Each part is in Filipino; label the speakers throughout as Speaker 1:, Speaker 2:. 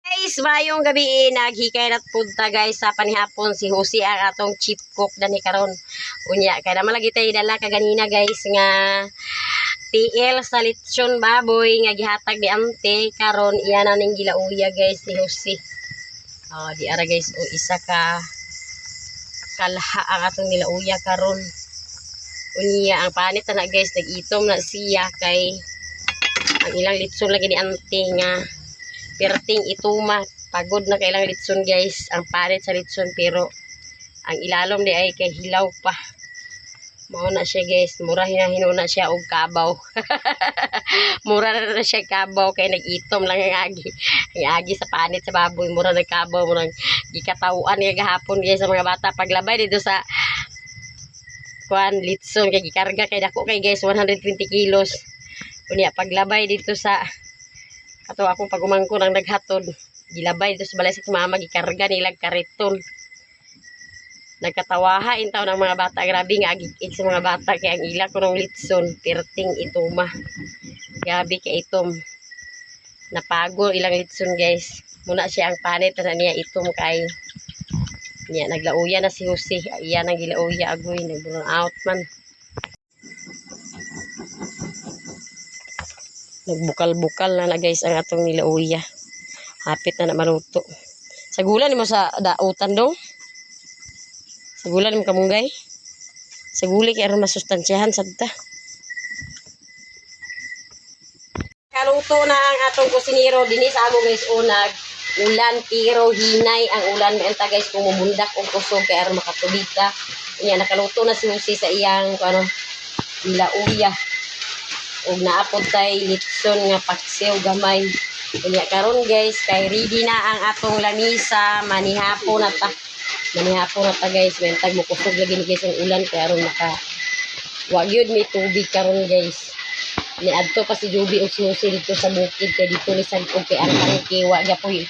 Speaker 1: Guys, mayong gabi naghikay at punta guys sa panihapon si Jose ang atong chief cook dani karon. Unya kay naman lagi tay dala kaganina guys nga TL sa lechon baboy nga gihatag di ante karon iya na ning gilauya guys ni Jose. Di ara guys o isa ka kalha ang atong nilauya karon. Unya ang panit na guys nag-itom na siya kay ang ilang lechon lagi di ante nga perting ituma pagod na kailang litson guys ang parit sa litson pero ang ilalom di ay kay hilaw pa mao na siya guys mura hinahino na siya og kabaw mura na siya kabaw kay nag-itom lang ang agi sa panit sa baboy mura nagkabaw murang gikatawuan nga gahapon guys sa mga bata paglabay dito sa kuan litson kay gikarga kay dako kay guys 120 kilos unya paglabay dito sa ato akong pagumangko ng naghatod gilabay dito sa balay sa mama gikarga nilag kariton nagkatawaha intaw ng mga bata grabe nga agig sa mga bata kay ang ila ko ng litson perting ituma grabe kay itom napago ilang litson guys muna siya ang panit na niya itom kay niya naglauya na si Jose iya nang gilauya agoy nag-burn out man nagbukal-bukal na guys ang atong nilauya. Hapit na maluto. Sagulan mo sa dautan dong. Sagulan mo kamunggay. Saguli kay aron masustansyahan sabta. Kaluto na ang atong kusinero dinhi sa amo guys unag ulan pero hinay ang ulan enta guys kung mumundak og kusog kay aron makatubita. Unya nakaluto na si Jose sa iyang nilauya. Og naapod tay litson nga paksiw gamay. Unya karon guys kay ready na ang atong lamisa manihapon na ta. Manihapon na ta guys mentag mo kusog lagi ni guys ang ulan kay aron maka wa gyud may tubig karon guys. Ni adto pa si Juby og si Jose dito sa bukid kay dito ni sagod kay ang tangke wa gapoy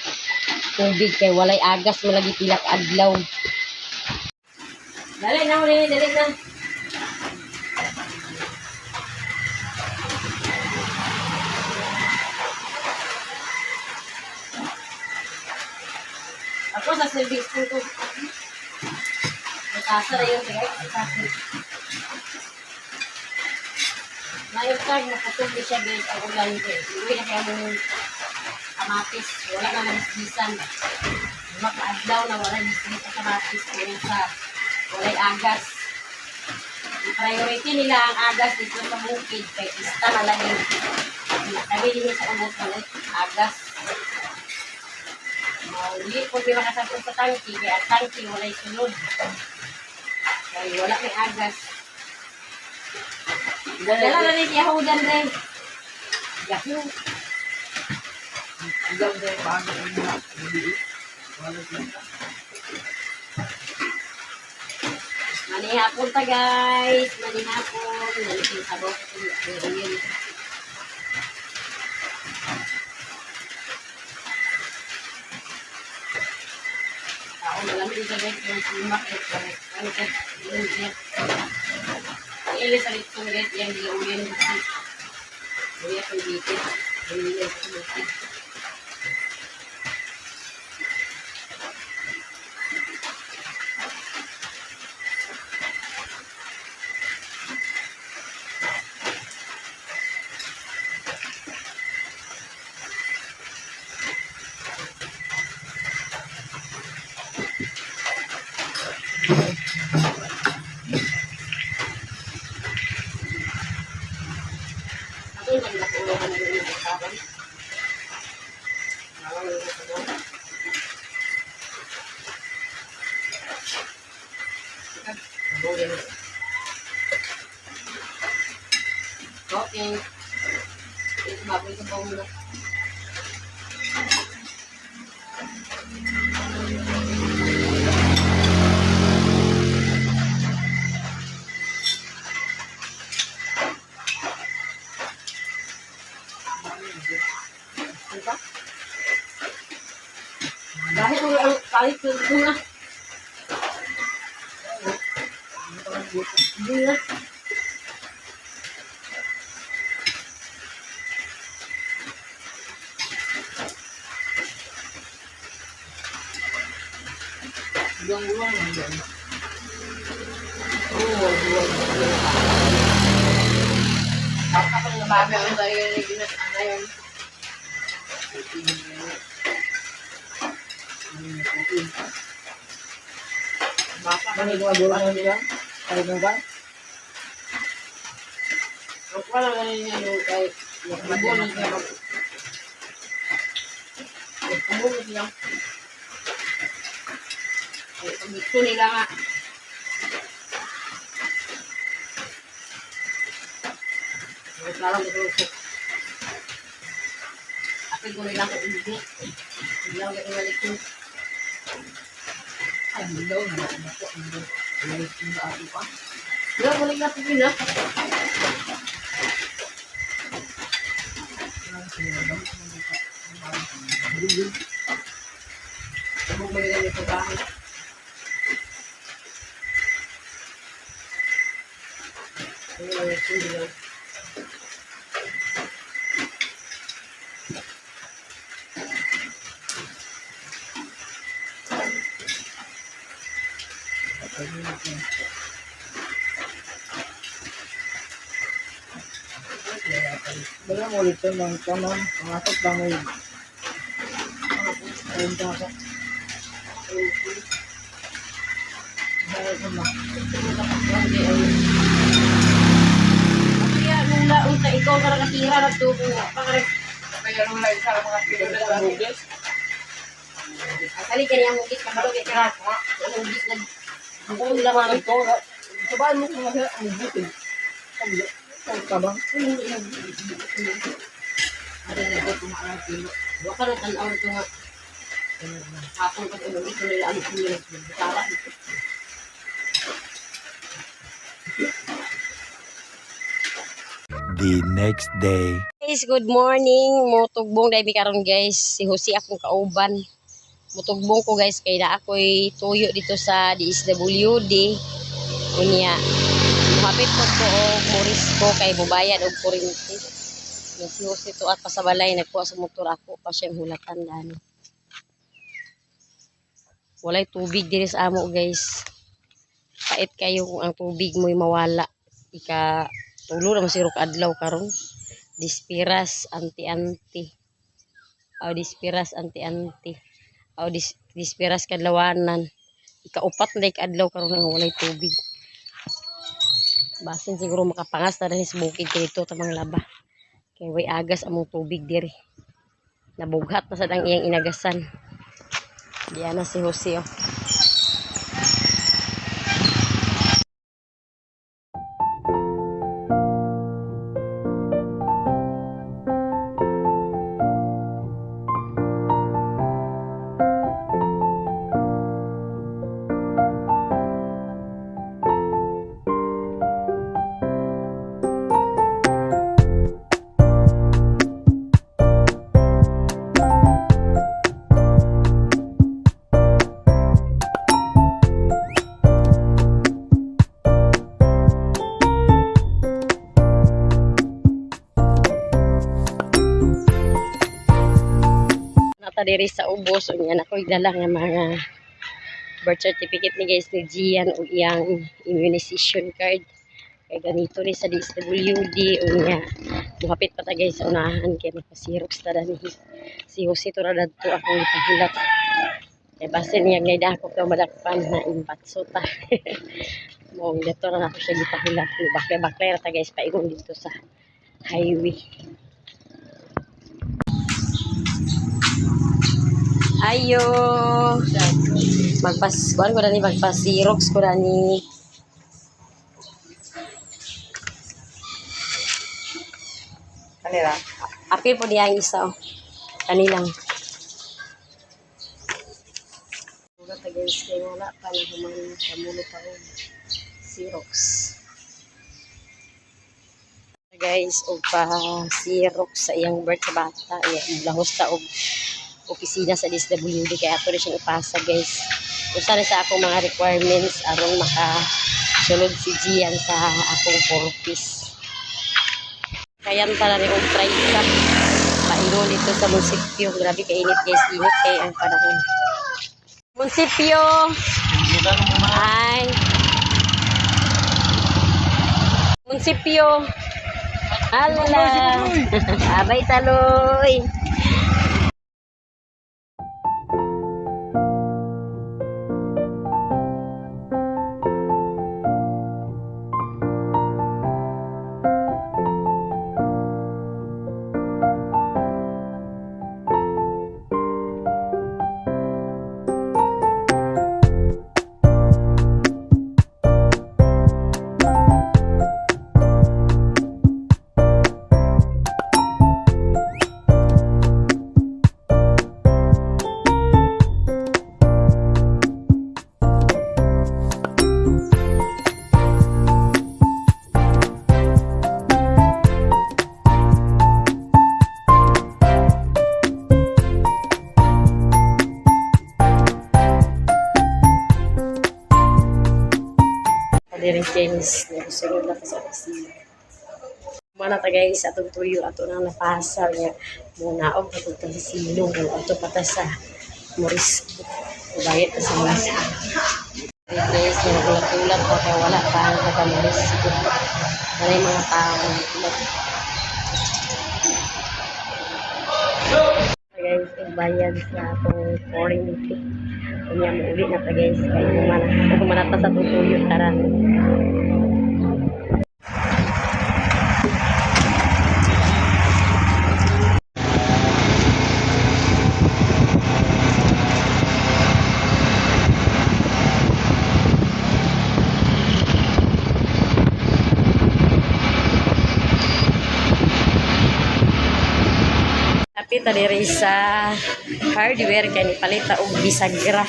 Speaker 1: tubig kay walay agas mo lagi pilak adlaw. Dali na dali na. Ako sa service ko ito. Matasa na yun guys. Matasa. Ngayon tag, nakatubli siya guys ang ulan ko. Uwi na kaya mong kamatis. Wala na manisbisan. Makaadlaw na wala nisbis sa kamatis. Ngayon sa walay agas. Priority nila ang agas dito sa bukid. Kaya ista na lang yun. Kami din sa ubos na agas. Hindi po di makasapot sa tangki kaya ang tangki walay sunod kaya wala may agas dala na rin yahudan rin yahoo manihapon ta guys manihapon nalisin sabot yun malamig sa guys yung simak ano ka ilis sa litong guys yung dilauyan kasi uya kong bitin yung nilay sa bitin okay ito baboy sa bawang na dahil mo ang kalit ko na hindi na
Speaker 2: Buwang-buwang lang yan.
Speaker 1: Oo, buwag.
Speaker 2: Baka pang nabami ang tayo yung ginasana yun. Baka
Speaker 3: Ano yung mga buwan nila? Ay, ano ba?
Speaker 2: ang pala na yun yung kahit nagbubunan siya nagbubunan siya. Ang gusto nila nga. Parang gusto. Akin ko nila ko hindi. Hindi lang yung balik ko.
Speaker 3: Ay, hilaw na ako. Hindi. Ulit yung ako pa.
Speaker 2: Wala, balik natin yun ha. Sabog mo nila nito bahay. Hindi lang.
Speaker 3: Wala mo ulit yung mga kaman. Mga kapag lang may ayun ka ka. Dahil ko na.
Speaker 1: Kaya nung laon sa ikaw ka nakatira na ito kung
Speaker 2: Kaya nung lang sa mga pinagdala sa hugis.
Speaker 1: Kali ka niyang hugis ka malugit ka. Ang hugis na
Speaker 3: Ang laman ito. Sabaan mo kung mga ang butin. Ang kabang.
Speaker 1: ada na ko kumakas kilo. Wa ka na tanaw ito nga. Hapon ka tulog ito nila ang kilo. Tara.
Speaker 4: The next day.
Speaker 1: Guys, good morning. Mutugbong dai mi karon guys. Si Jose akong kauban. Mutugbong ko guys kay na ako'y tuyo dito sa DSWD. Unya. Muhapit ko ko og Morisco kay mubayad og kuryente. Yung si Jose to at pasabalay nagkuha sa motor ako pa siyang hulatan dani. Walay tubig diri sa amo guys. Pait kayo kung ang tubig mo'y mawala. Ika tulo na masirok adlaw karon. Dispiras anti-anti. Aw dispiras anti-anti. Aw dispiras kadlawanan. Ikaupat na adlaw karon nga walay tubig. Basin siguro makapangas na rin sa bukid kay dito tamang laba. Kay way agas among tubig diri. Nabughat na sad ang iyang inagasan. Diyan na si Jose oh. Nata diri sa ubos unya na ko'y dala nga mga birth certificate ni guys ni Gian o iyang immunization card. Kay ganito ni sa DSWD unya. Muhapit pa ta guys sa unahan kay magpa-xerox ta dani. Si Jose to ra dadto akong ipahilat. Kay base niya ngay dako ka madakpan na impatso ta. Mong dito ra ako siya gipahilat. Bakle-bakle ra ta guys paingon dito sa highway. Ayo. Kuan ko dani magpa-xerox ko dani.
Speaker 2: Kanila.
Speaker 1: Apil po diya ang isa oh. Kanilang. Ugat guys kay wala pa na human kamulo pa og Xerox. Guys, og pa Xerox sa iyang birth sa bata, lahos ta og opisina sa DSWD kay ato rin siyang ipasa guys. Usa na sa akong mga requirements aron makasulod si Gian sa akong purpose. Kayan pala rin og try ka. Paingon dito sa munisipyo. Grabe kainit guys, init kay ang panahon. Munisipyo. Ay. Munisipyo. Hala. Abay taloy. Diri James, nagsunod na sa opisina. Mana ta guys, atong tuyo ato nang napasal nga muna og patug sa silong ato pata sa Moris. Bayad ta sa Moris. Guys, ulat-ulat pa kaya wala pa ang Moris. Maray mga tao ulat. Guys, bayad sa atong foreign fee. Kanya mo ulit na ta guys, kaya kumana ta sa tutuyo taran. Kita diri sa hardware kay nipalita og bisagra.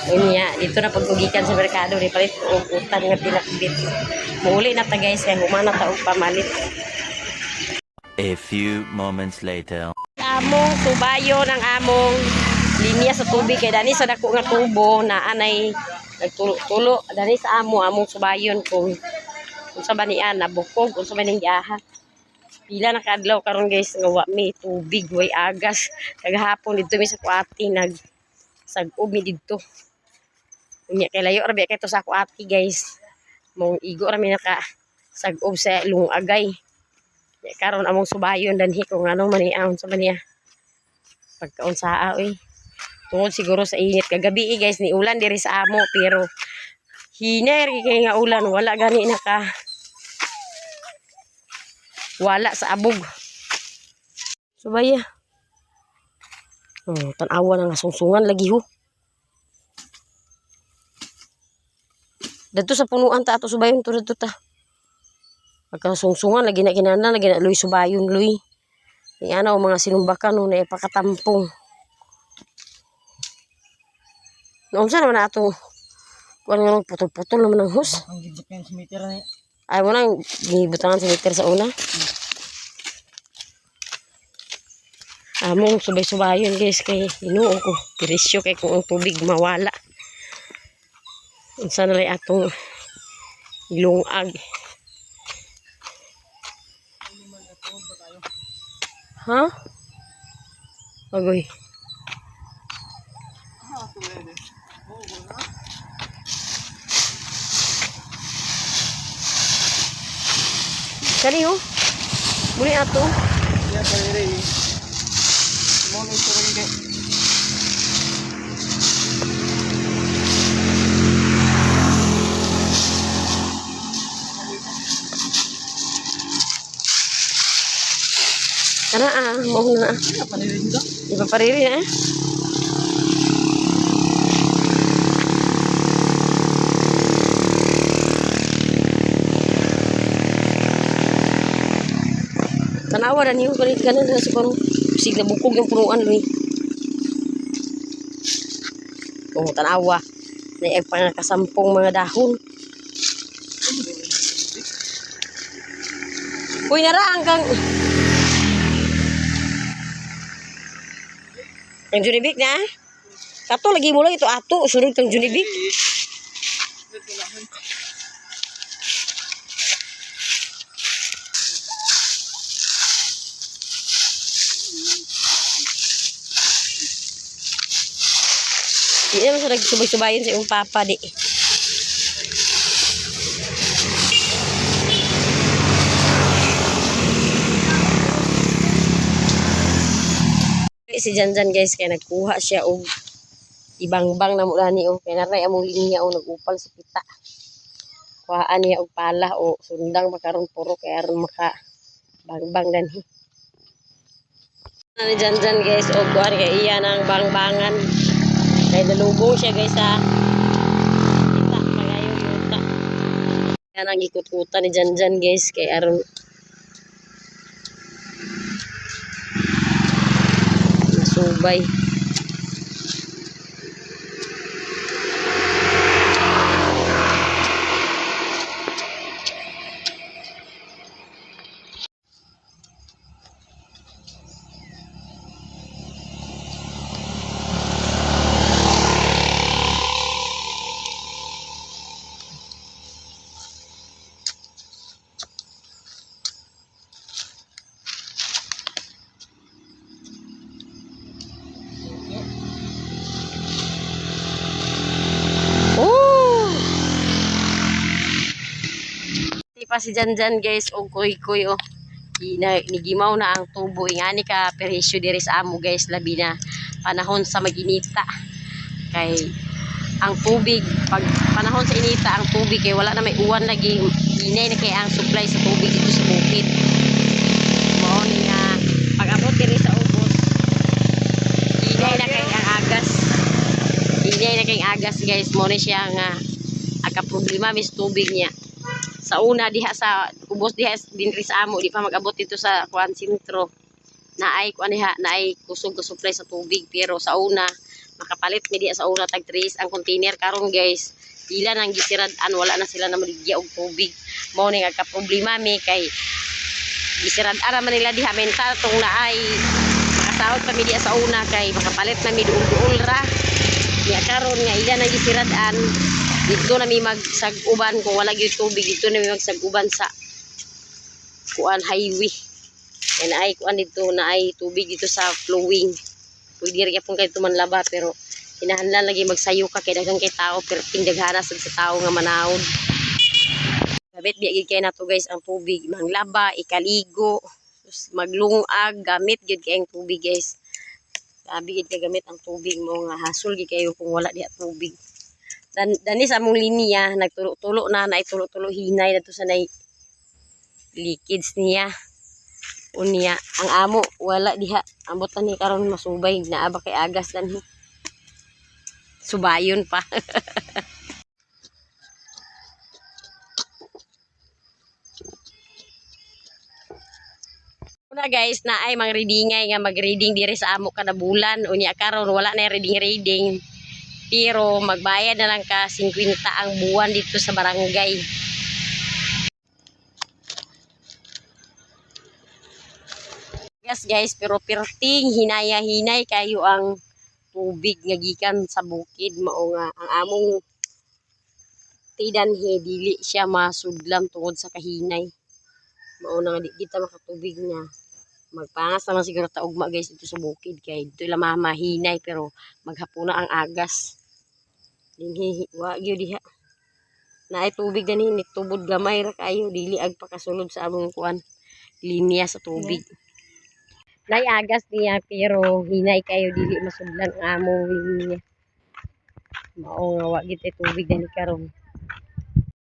Speaker 1: Unya dito na pagkugikan sa merkado ni palit og utan nga pinakbit. Muuli na ta guys kay humana ta og pamalit.
Speaker 4: A few moments later.
Speaker 1: Among tubayo ng among linya sa tubig kay dani sa dako nga tubo na anay nagtulo dani sa among subayon kung unsa ba niya nabukog unsa ba ning giaha. Pila na kadlaw karon guys nga wa mi tubig way agas kagahapon didto mi sa kuati nag sag-og mi didto unya kay layo ra kay to sa kuati guys mong igo ra mi naka sag-og sa lungagay karon among subayon danhi kung ano man iaon sa baniya pagkaon sa oy tungod siguro sa init kagabi guys ni ulan diri sa amo pero hiner kay nga ulan wala gani naka wala sa abog. Subaya. Oh, tanawa na nga sungsungan lagi ho. Dito sa punuan ta ato subayon to dito ta. Pagka sungsungan lagi na kinana lagi na luy subayon luy. Ni ana o mga sinumbakan no na ipakatampong. Naunsa naman ato. Kuan nga putol-putol naman ang hus.
Speaker 2: Ang gibot nga sa meter na
Speaker 1: Ay mo nang gibutangan sa meter sa una. Among subay-subayon guys kay inuo ko. Pirisyo kay kung ang tubig mawala. Unsa na rin atong ilungag. Ha? Agoy. Kani ho? Muli ato.
Speaker 2: ya pare mo ni to rin
Speaker 1: Kana mau na.
Speaker 2: panirin to
Speaker 1: Ipapariri na Tanawa na niyo ganit ganan sa pang sig na bukog yung punuan loy. Oh, tanawa. Na pang nakasampong mga dahon. Uy, naraang kang Junibik na. Kato lagi mo lang ito ato sunod kang Junibik. Di naman sa nagsubay-subayon sa iyong papa di. Si Janjan guys kay nagkuha siya og ibang-bang na mula ni kay naray among linya nagupal sa kita. Kuhaan niya og pala o sundang makaron puro kay aron maka bang-bang danhi. Ani Janjan guys og kuan kay iya nang bang-bangan. Kay nalubong siya guys sa kita kagayon kita. Yan ang ikot-kutan ni Janjan guys kay aron subay. Pa si Janjan guys og kuy-kuy nigimaw na ang tubo ingani ka perhisyo diri sa amo guys labi na panahon sa maginita kay ang tubig pag panahon sa inita ang tubig kay wala na may uwan lagi hinay na kay ang supply sa tubig dito sa bukid mao ni nga pag abot diri sa ubos hinay na kay ang agas hinay na kay agas guys mao ni siya nga aga problema mis tubig niya sa una diha sa ubos diha dinri sa amo di pa mag-abot dito sa kuan sentro naay kuan diha naay kusog ka supply sa tubig pero sa una makapalit mi diha sa una tag 3 ang container karon guys ila nang gisirad-an wala na sila na maligya og tubig mao ni nga ka problema mi kay gisirad-an man nila diha mental tong naay makasahod pa mi diha sa una kay makapalit na mi duol ra ya karon nga ila nang gisirad-an dito na may magsag-uban kung wala gyud tubig dito na may magsag-uban sa kuan highway and ay kuan dito na ay tubig dito sa flowing pwede rin pong kayo tumanlaba pero kinahanglan lagi magsayo ka kay daghang kay tao pero pindaghana sa tao nga manawod gabit biya kay nato guys ang tubig manglaba ikaligo maglungag gamit gyud kay ang tubig guys gabi gyud kay gamit ang tubig mo nga hasol gyud kayo kung wala diha tubig. Dani sa among linya nagtulo-tulo na naitulo-tulo hinay dito sa nay liquids niya unya ang amo wala diha ambot ni karon masubay naaba kay agas dan subayon pa. Una guys na ay mang readingay nga mag-reading diri sa amo kada bulan unya karon wala na reading pero magbayad na lang ka 50 ang buwan dito sa barangay. Yes guys, pero perting hinaya-hinay kayo ang tubig nga gikan sa bukid mao nga ang among tidanhe dili siya masudlam tungod sa kahinay. Mao na nga di kita makatubig na magpangas naman siguro ta ugma guys dito sa bukid kay dito la mahinay pero maghapuna ang agas. Dinhi wa gyud diha. Naay tubig gani nitubod gamay ra kayo dili ag pakasulod sa among kuan linya sa tubig. Nay agas niya pero hinay kayo dili masudlan ang among linya. Mao nga wa gyud tubig gani karon.